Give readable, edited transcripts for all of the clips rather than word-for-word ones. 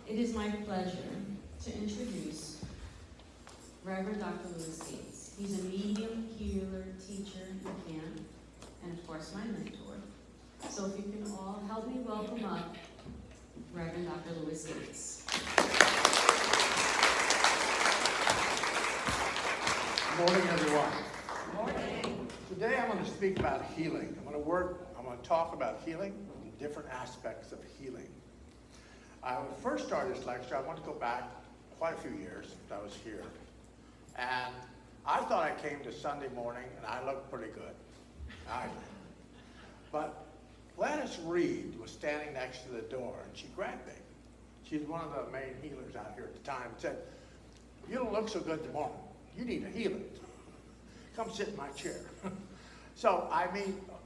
It is my pleasure to introduce Reverend Dr. Lewis Gates. He's a medium, healer, teacher, mechanic, and of course my mentor. So if you can all help me welcome up Reverend Dr. Lewis Gates. Good morning, everyone. Good morning. Today I'm going to speak about healing. I'm going to talk about healing and different aspects of healing. When I first started this lecture, I want to go back quite a few years since I was here. And I thought I came to Sunday morning and I looked pretty good. But Gladys Reed was standing next to the door and she grabbed me. She's one of the main healers out here at the time and said, "You don't look so good tomorrow. You need a healing. Come sit in my chair." So,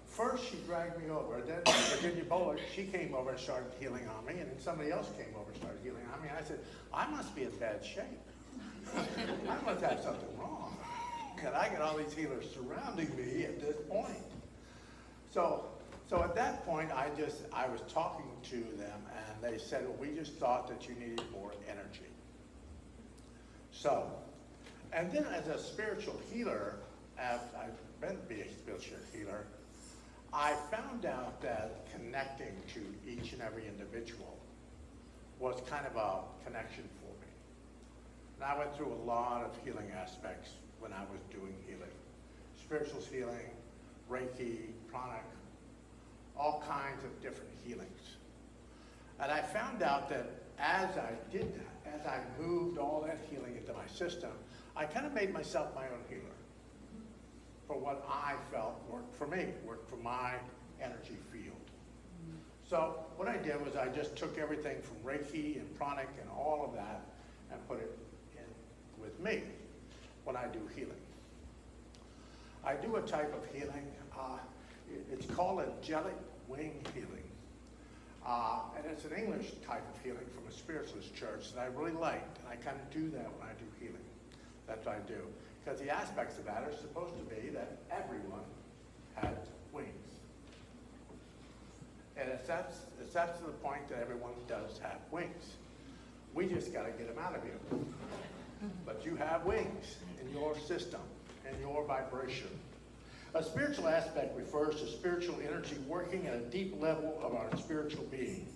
first she dragged me over. Then Virginia Bowler, she came over and started healing on me. And then somebody else came over and started healing on me. And I said, I must be in bad shape. I must have something wrong. And I got all these healers surrounding me at this point. So at that point, I was talking to them, and they said, well, we just thought that you needed more energy. So, and then as a spiritual healer, as I've been to be a spiritual healer, I found out that connecting to each and every individual was kind of a connection for me. And I went through a lot of healing aspects when I was doing healing. Spiritual healing, Reiki, pranic, all kinds of different healings. And I found out that as I did that, as I moved all that healing into my system, I kind of made myself my own healer for what I felt worked for me, worked for my energy field. So what I did was I just took everything from Reiki and pranic and all of that and put it in with me when I do healing. I do a type of healing, it's called angelic wing healing. And it's an English type of healing from a spiritualist church that I really liked, and I kind of do that when I do healing. That's what I do. Because the aspects of that are supposed to be that everyone has wings. And it's that's to the point that everyone does have wings. We just got to get them out of you. But you have wings in your system, in your vibration. A spiritual aspect refers to spiritual energy working at a deep level of our spiritual being.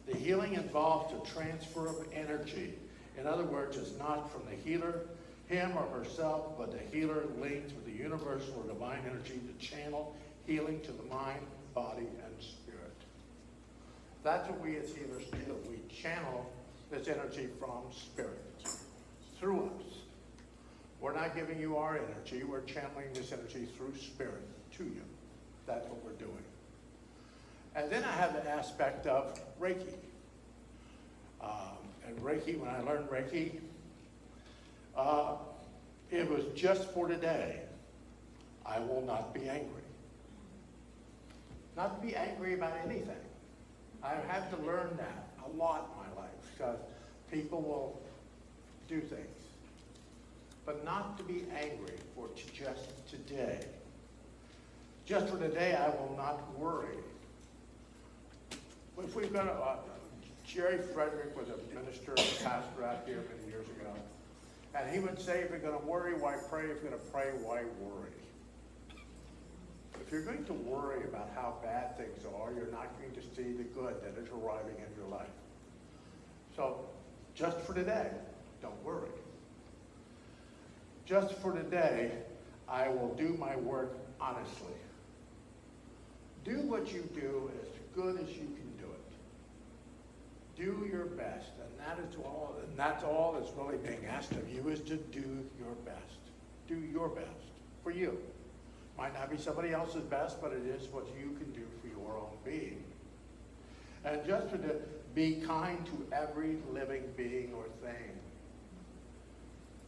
The healing involves the transfer of energy. In other words, it's not from the healer, him or herself, but the healer linked with the universal or divine energy to channel healing to the mind, body, and spirit. That's what we as healers do. We channel this energy from spirit through us. We're not giving you our energy. We're channeling this energy through spirit to you. That's what we're doing. And then I have the aspect of Reiki. And Reiki, when I learned Reiki, it was just for today. I will not be angry. Not to be angry about anything. I have to learn that a lot in my life because people will do things. But not to be angry for just today. Just for today, I will not worry. If we've got Jerry Frederick was a minister, a pastor out here many years ago. And he would say, if you're going to worry, why pray? If you're going to pray, why worry? If you're going to worry about how bad things are, you're not going to see the good that is arriving in your life. So, just for today, don't worry. Just for today, I will do my work honestly. Do what you do as good as you can do it. Do your best, and that's all that's really being asked of you is to do your best. Do your best for you. Might not be somebody else's best, but it is what you can do for your own being. And just to be kind to every living being or thing.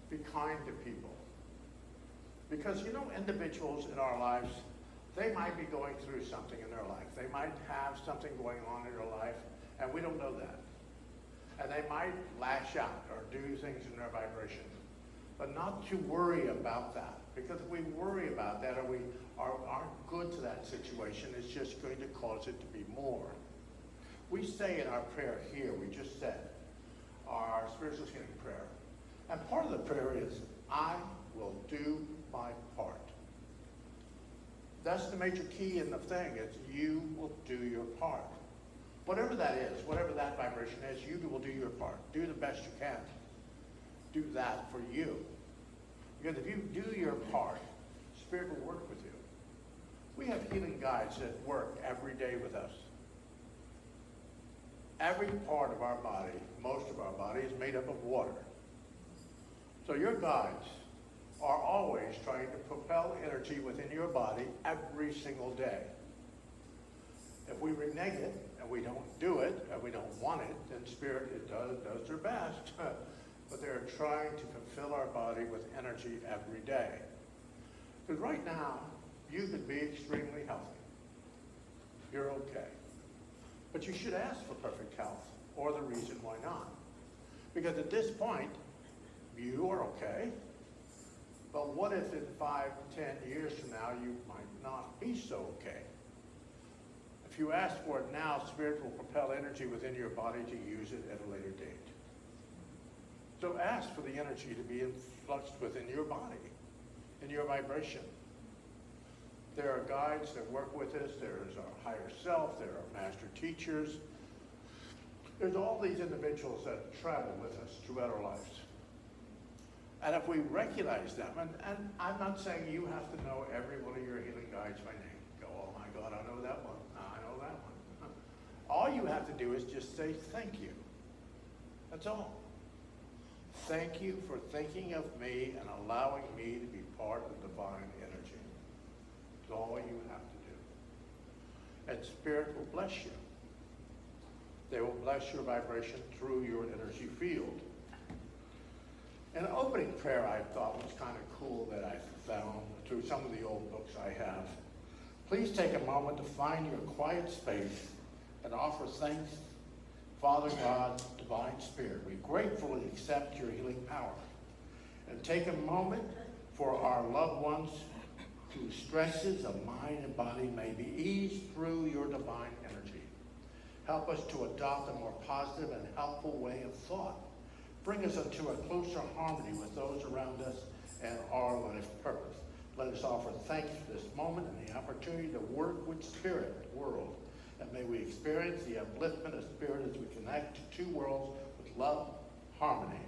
Be kind to people. Because, individuals in our lives, they might be going through something in their life. They might have something going on in their life, and we don't know that. And they might lash out or do things in their vibration. But not to worry about that. Because if we worry about that or we aren't good to that situation, it's just going to cause it to be more. We say in our prayer here, we just said, our spiritual healing prayer. And part of the prayer is, I will do my part. That's the major key in the thing, is you will do your part. Whatever that is, whatever that vibration is, you will do your part. Do the best you can. Do that for you. Because if you do your part, Spirit will work with you. We have healing guides that work every day with us. Every part of our body, most of our body, is made up of water. So your guides are always trying to propel energy within your body every single day. If we renege it, and we don't do it, and we don't want it, then Spirit does their best. But they're trying to fulfill our body with energy every day. Because right now, you could be extremely healthy. You're okay. But you should ask for perfect health, or the reason why not. Because at this point, you are okay. But what if in 5, 10 years from now, you might not be so okay? If you ask for it now, Spirit will propel energy within your body to use it at a later date. So ask for the energy to be influxed within your body, in your vibration. There are guides that work with us. There is our higher self. There are master teachers. There's all these individuals that travel with us throughout our lives. And if we recognize them, and I'm not saying you have to know every one of your healing guides by name. Go, oh my God, I know that one. I know that one. All you have to do is just say thank you. That's all. Thank you for thinking of me and allowing me to be part of divine energy. That's all you have to do. And Spirit will bless you. They will bless your vibration through your energy field. An opening prayer I thought was kind of cool that I found through some of the old books I have. Please take a moment to find your quiet space and offer thanks, Father God, Divine Spirit. We gratefully accept your healing power. And take a moment for our loved ones whose stresses of mind and body may be eased through your divine energy. Help us to adopt a more positive and helpful way of thought. Bring us into a closer harmony with those around us and our life purpose. Let us offer thanks for this moment and the opportunity to work with Spirit world. And may we experience the upliftment of Spirit as we connect to two worlds with love, harmony,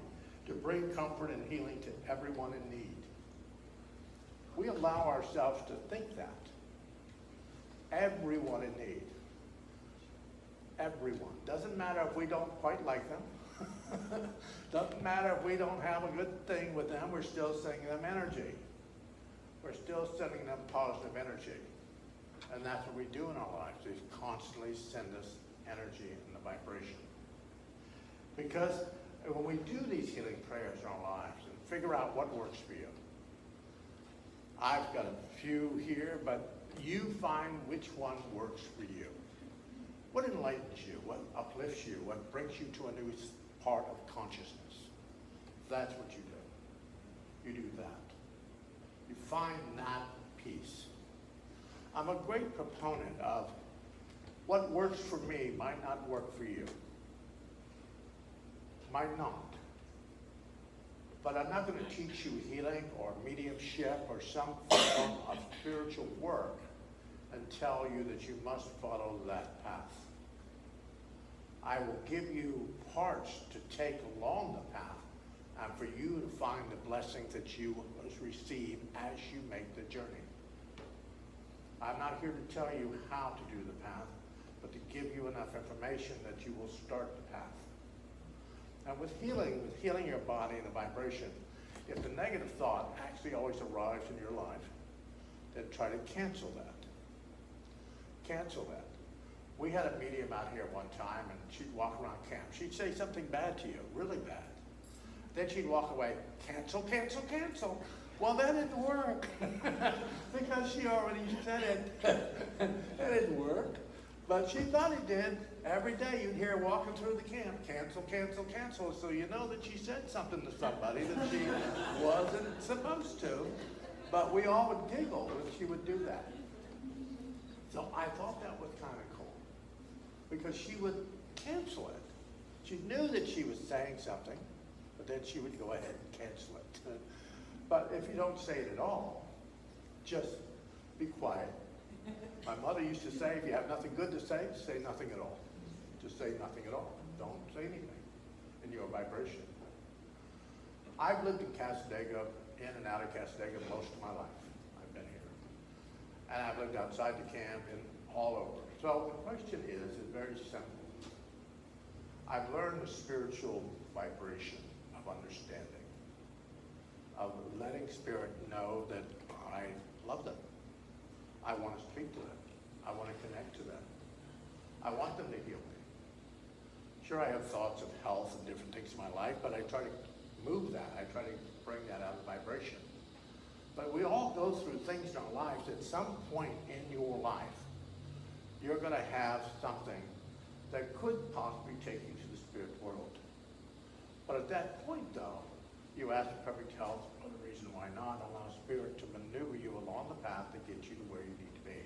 to bring comfort and healing to everyone in need. We allow ourselves to think that. Everyone in need. Everyone. Doesn't matter if we don't quite like them. Doesn't matter if we don't have a good thing with them, we're still sending them energy. We're still sending them positive energy. And that's what we do in our lives, is constantly send us energy and the vibration. Because when we do these healing prayers in our lives and figure out what works for you, I've got a few here, but you find which one works for you. What enlightens you? What uplifts you? What brings you to a new part of consciousness? That's what you do. You do that. You find that peace. I'm a great proponent of what works for me might not work for you. Might not. But I'm not going to teach you healing or mediumship or some form of spiritual work and tell you that you must follow that path. I will give you parts to take along the path and for you to find the blessings that you must receive as you make the journey. I'm not here to tell you how to do the path, but to give you enough information that you will start the path. And with healing your body and the vibration, if the negative thought actually always arrives in your life, then try to cancel that. Cancel that. We had a medium out here one time, and she'd walk around camp. She'd say something bad to you, really bad. Then she'd walk away, cancel, cancel, cancel. Well, that didn't work because she already said it. That didn't work. But she thought it did. Every day you'd hear her walking through the camp, cancel, cancel, cancel. So you know that she said something to somebody that she wasn't supposed to. But we all would giggle when she would do that. So I thought that was kind of cool because she would cancel it. She knew that she was saying something, but then she would go ahead and cancel it. But if you don't say it at all, just be quiet. My mother used to say, if you have nothing good to say nothing at all. Just say nothing at all. Don't say anything in your vibration. I've lived in Cassadaga, in and out of Cassadaga most of my life. I've been here. And I've lived outside the camp and all over. So the question is very simple. I've learned the spiritual vibration of understanding, of letting Spirit know that I love them. I want to speak to them. I want to connect to them. I want them to heal me. Sure, I have thoughts of health and different things in my life, but I try to move that. I try to bring that out of vibration. But we all go through things in our lives. At some point in your life, you're going to have something that could possibly take you to the spirit world. But at that point, though, you ask for perfect health, for the reason why not, allow Spirit to maneuver you along the path that gets you to where you need to be.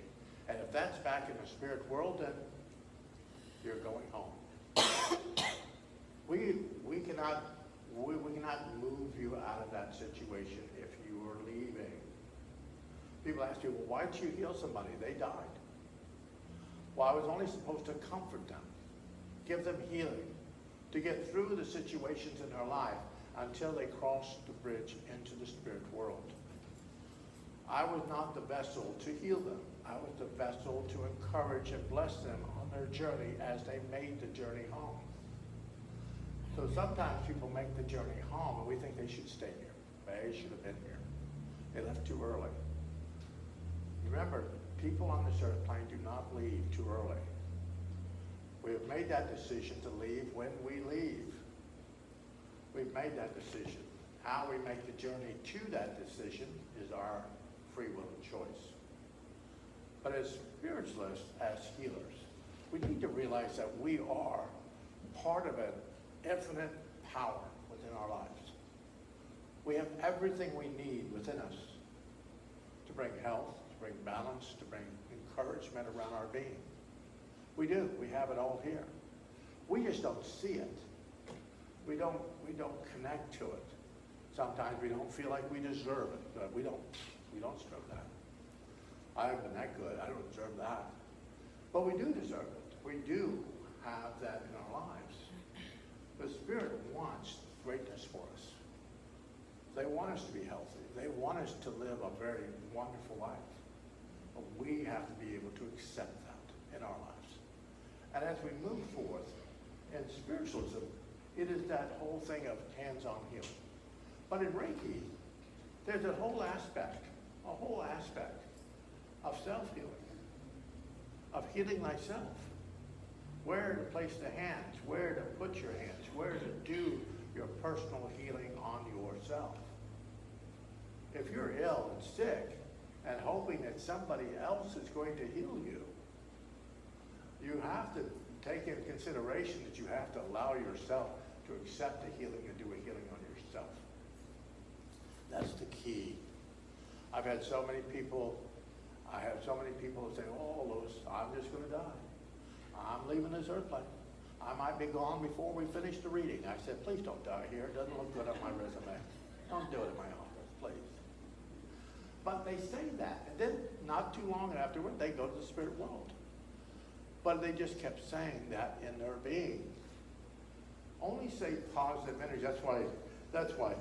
And if that's back in the spirit world, then you're going home. We cannot move you out of that situation if you are leaving. People ask you, well, why didn't you heal somebody? They died. Well, I was only supposed to comfort them, give them healing, to get through the situations in their life until they cross the bridge into the spirit world. I was not the vessel to heal them. I was the vessel to encourage and bless them on their journey as they made the journey home. So sometimes people make the journey home and we think they should stay here. They should have been here. They left too early. Remember, people on this earth plane do not leave too early. We have made that decision to leave when we leave. We've made that decision. How we make the journey to that decision is our free will and choice. But as spiritualists, as healers, we need to realize that we are part of an infinite power within our lives. We have everything we need within us to bring health, to bring balance, to bring encouragement around our being. We do. We have it all here. We just don't see it. We don't connect to it. Sometimes we don't feel like we deserve it. We don't deserve that. I haven't been that good. I don't deserve that. But we do deserve it. We do have that in our lives. The Spirit wants greatness for us. They want us to be healthy. They want us to live a very wonderful life. But we have to be able to accept that in our lives. And as we move forth in spiritualism, it is that whole thing of hands-on healing. But in Reiki, there's a whole aspect of self-healing, of healing thyself. Where to place the hands, where to put your hands, where to do your personal healing on yourself. If you're ill and sick and hoping that somebody else is going to heal you, you have to take into consideration that you have to allow yourself to accept the healing and do a healing on yourself. That's the key. I have so many people who say, oh, Louis, I'm just going to die. I'm leaving this earth plane. I might be gone before we finish the reading. I said, please don't die here. It doesn't look good on my resume. Don't do it in my office, please. But they say that. And then not too long afterward, they go to the spirit world. But they just kept saying that in their being. Only say positive energy. That's why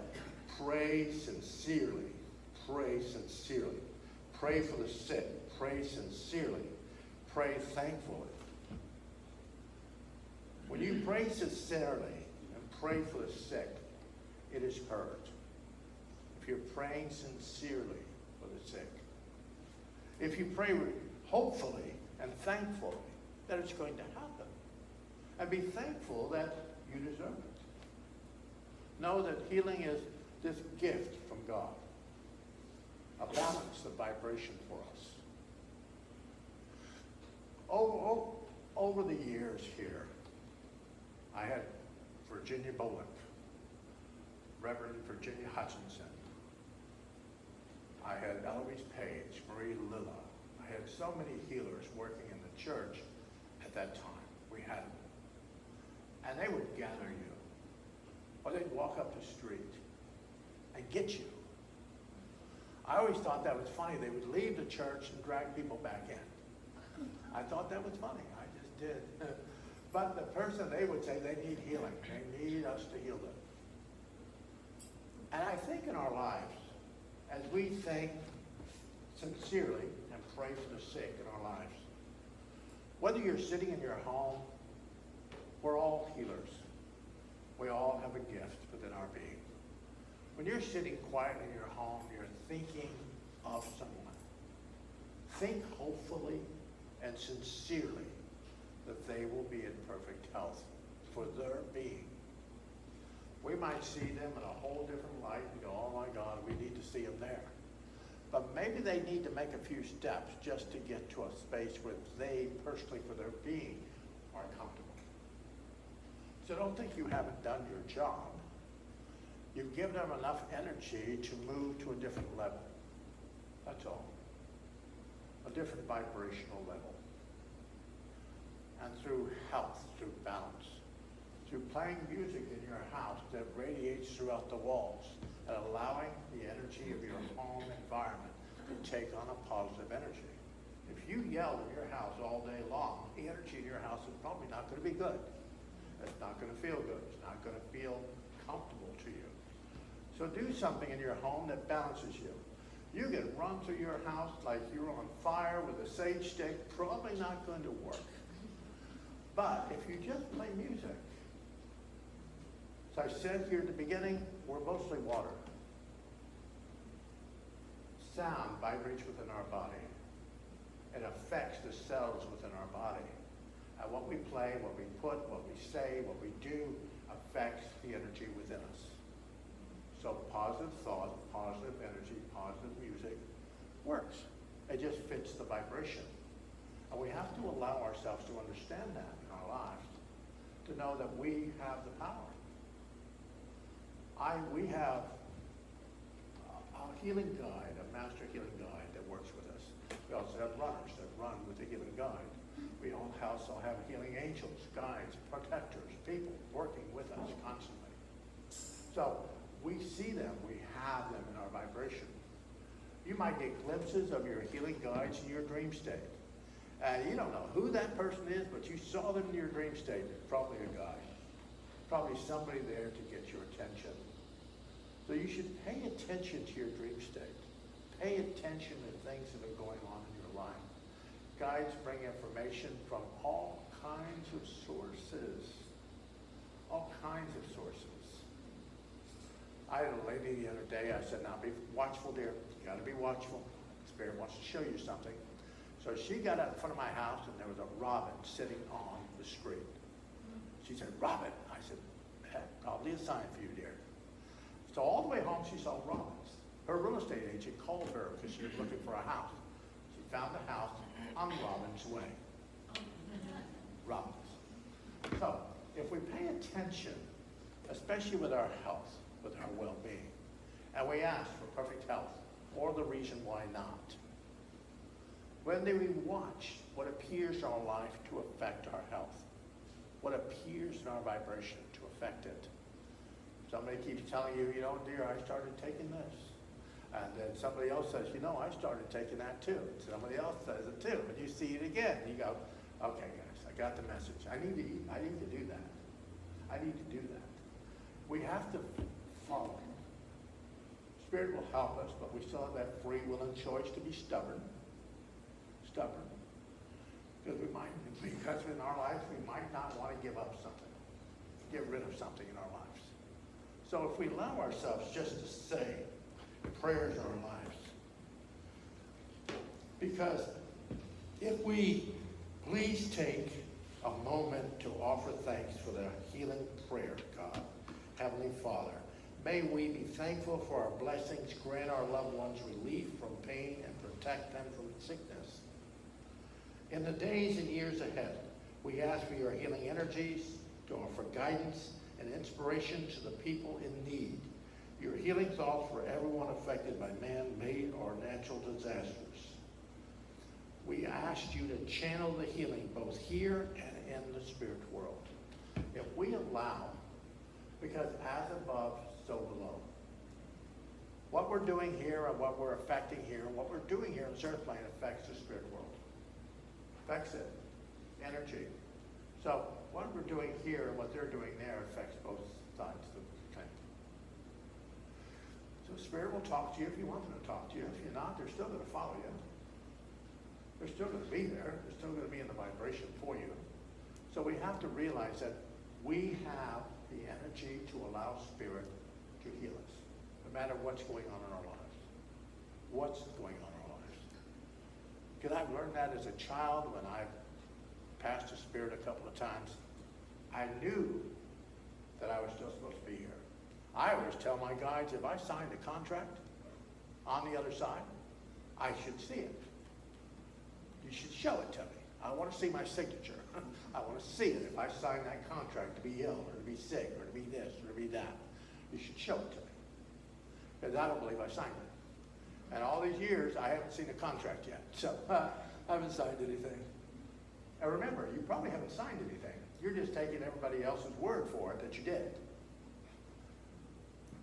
pray sincerely. Pray sincerely. Pray for the sick. Pray sincerely. Pray thankfully. When you pray sincerely and pray for the sick, it is heard. If you're praying sincerely for the sick. If you pray hopefully and thankfully, that it's going to happen. And be thankful that you deserve it. Know that healing is this gift from God. A balance of vibration for us. Over the years here, I had Virginia Bolick, Reverend Virginia Hutchinson. I had Eloise Page, Marie Lilla. I had so many healers working in the church at that time. We had them. and they would gather you. Or they'd walk up the street and get you. I always thought that was funny. They would leave the church and drag people back in. I thought that was funny. I just did. But the person, they would say they need healing. They need us to heal them. And I think in our lives, as we think sincerely and pray for the sick in our lives, whether you're sitting in your home, we're all healers. We all have a gift within our being. When you're sitting quietly in your home, you're thinking of someone. Think hopefully and sincerely that they will be in perfect health for their being. We might see them in a whole different light and go, oh my God, we need to see them there. But maybe they need to make a few steps just to get to a space where they personally, for their being, are comfortable. So don't think you haven't done your job. You've given them enough energy to move to a different level. That's all. A different vibrational level. And through health, through balance, through playing music in your house that radiates throughout the walls and allowing the energy of your home environment to take on a positive energy. If you yell in your house all day long, the energy in your house is probably not going to be good. It's not going to feel good. It's not going to feel comfortable to you. So do something in your home that balances you. You can run through your house like you're on fire with a sage stick, probably not going to work. But if you just play music, as I said here at the beginning, we're mostly water. Sound vibrates within our body. It affects the cells within our body. And what we play, what we put, what we say, what we do affects the energy within us. So positive thought, positive energy, positive music works. It just fits the vibration. And we have to allow ourselves to understand that in our lives, to know that we have the power. We have a healing guide, a master healing guide that works with us. We also have runners that run with the healing guide. We also have healing angels, guides, protectors, people working with us constantly. So we see them, we have them in our vibration. You might get glimpses of your healing guides in your dream state. And you don't know who that person is, but you saw them in your dream state. It's probably a guide. Probably somebody there to get your attention. So you should pay attention to your dream state. Pay attention to things that are going on in your life. Guides bring information from all kinds of sources. All kinds of sources. I had a lady the other day, I said, now be watchful, dear. You gotta be watchful. Spirit wants to show you something. So she got out in front of my house and there was a robin sitting on the street. She said, Robin. I said, probably a sign for you, dear. So all the way home she saw robins. Her real estate agent called her because she was looking for a house. She found the house on Robin's Way. Robins. So if we pay attention, especially with our health, with our well-being, and we ask for perfect health, or the reason why not, when do we watch what appears in our life to affect our health? What appears in our vibration to affect it? Somebody keeps telling you, you know, dear, I started taking this. And then somebody else says, you know, I started taking that too. And somebody else says it too. And you see it again. And you go, okay, guys, I got the message. I need to do that. I need to do that. We have to follow. Spirit will help us, but we still have that free will and choice to be stubborn. Stubborn. Because in our lives, we might not want to give up something. Get rid of something in our lives. So if we allow ourselves just to say prayers in our lives, because if we please take a moment to offer thanks for the healing prayer, God, Heavenly Father, may we be thankful for our blessings, grant our loved ones relief from pain, and protect them from sickness. In the days and years ahead, we ask for your healing energies to offer guidance and inspiration to the people in need. Your healing thoughts for everyone affected by man-made or natural disasters. We ask you to channel the healing both here and in the spirit world. if we allow, because as above, so below. What we're doing here and what we're affecting here and what we're doing here in this earth plane affects the spirit world. Affects it. Energy. So what we're doing here and what they're doing there affects both sides of the thing. So spirit will talk to you if you want them to talk to you. If you're not, they're still going to follow you. They're still going to be there. They're still going to be in the vibration for you. So we have to realize that we have the energy to allow spirit to heal us, no matter what's going on in our lives. What's going on in our lives. Because I've learned that as a child when I passed a spirit a couple of times. I knew that I was still supposed to be here. I always tell my guides, if I signed a contract on the other side, I should see it. You should show it to me. I want to see my signature. I want to see it if I sign that contract to be ill or to be sick or to be this or to be that. You should show it to me. Because I don't believe I signed it. And all these years, I haven't seen a contract yet. So I haven't signed anything. And remember, you probably haven't signed anything. You're just taking everybody else's word for it that you did.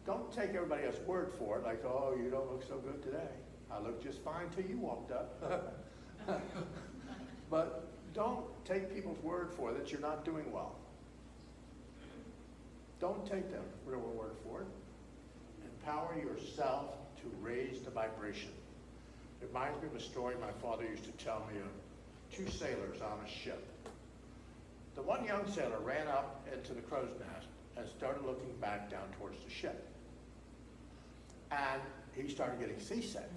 Don't take everybody else's word for it, like, oh, you don't look so good today. I looked just fine till you walked up. But don't take people's word for it that you're not doing well. Don't take their word for it. Empower yourself to raise the vibration. It reminds me of a story my father used to tell me of two sailors on a ship. The one young sailor ran up into the crow's nest and started looking back down towards the ship. And he started getting seasick.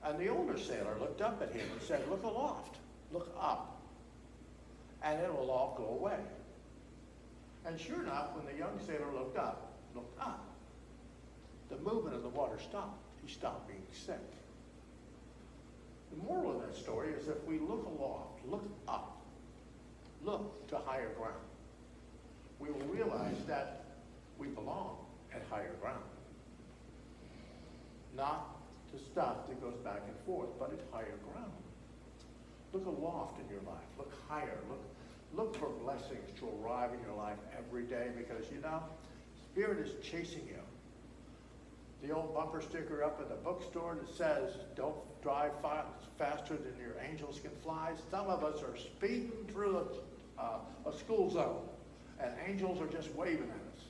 And the older sailor looked up at him and said, look aloft, look up, and it will all go away. And sure enough, when the young sailor looked up, the movement of the water stopped. He stopped being sick. The moral of that story is if we look aloft, look up, look to higher ground, we will realize that we belong at higher ground. Not the stuff that goes back and forth, but at higher ground. Look aloft in your life. Look higher. Look for blessings to arrive in your life every day because, you know, Spirit is chasing you. The old bumper sticker up at the bookstore that says, don't drive faster than your angels can fly. Some of us are speeding through a school zone, and angels are just waving at us.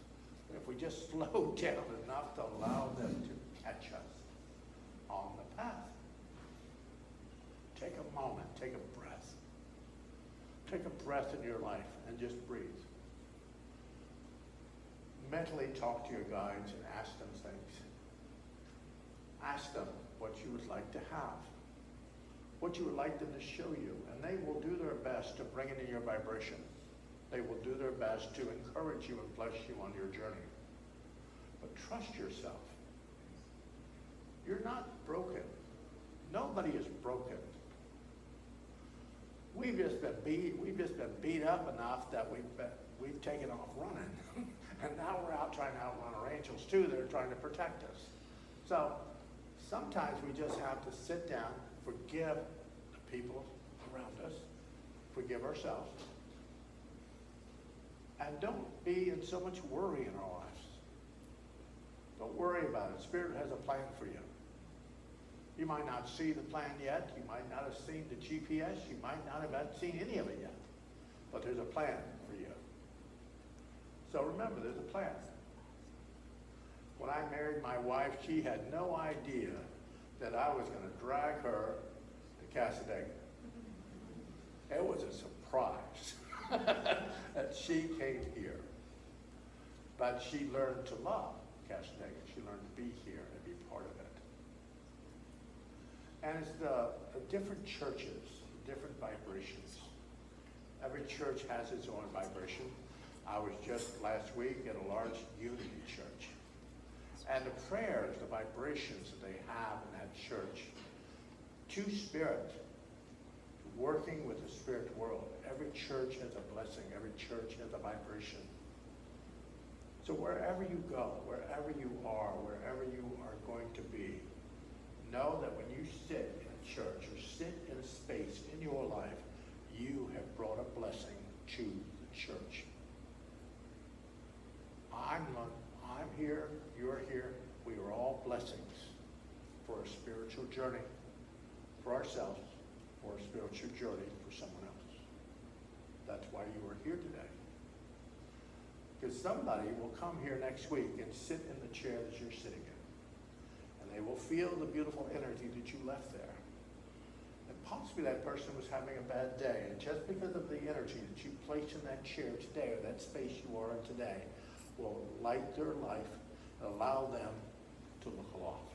If we just slow down enough to allow them to catch us on the path. Take a moment, take a breath. Take a breath in your life and just breathe. Mentally talk to your guides and ask them things. Ask them what you would like to have, what you would like them to show you, and they will do their best to bring it in your vibration. They will do their best to encourage you and bless you on your journey. But trust yourself. You're not broken. Nobody is broken. We've just been beat up enough that we've taken off running. And now we're out trying to outrun our angels too. They're trying to protect us. So sometimes we just have to sit down, forgive the people around us, forgive ourselves, and don't be in so much worry in our lives. Don't worry about it. Spirit has a plan for you. You might not see the plan yet. You might not have seen the GPS. You might not have seen any of it yet. But there's a plan for you. So remember, there's a plan. When I married my wife, she had no idea that I was going to drag her to Cassadaga. It was a surprise that she came here. But she learned to love Cassadaga. She learned to be here and be part of it. And it's the different churches, different vibrations. Every church has its own vibration. I was just last week at a large unity church. And the prayers, the vibrations that they have in that church, to spirit, working with the spirit world. Every church has a blessing. Every church has a vibration. So wherever you go, wherever you are going to be, know that when you sit in a church or sit in a space in your life, you have brought a blessing to the church. I'm here, you're here. We are all blessings for a spiritual journey for ourselves, or a spiritual journey for someone else. That's why you are here today. Because somebody will come here next week and sit in the chair that you're sitting in. And they will feel the beautiful energy that you left there. And possibly that person was having a bad day. And just because of the energy that you placed in that chair today, or that space you are in today, will light their life and allow them to look aloft.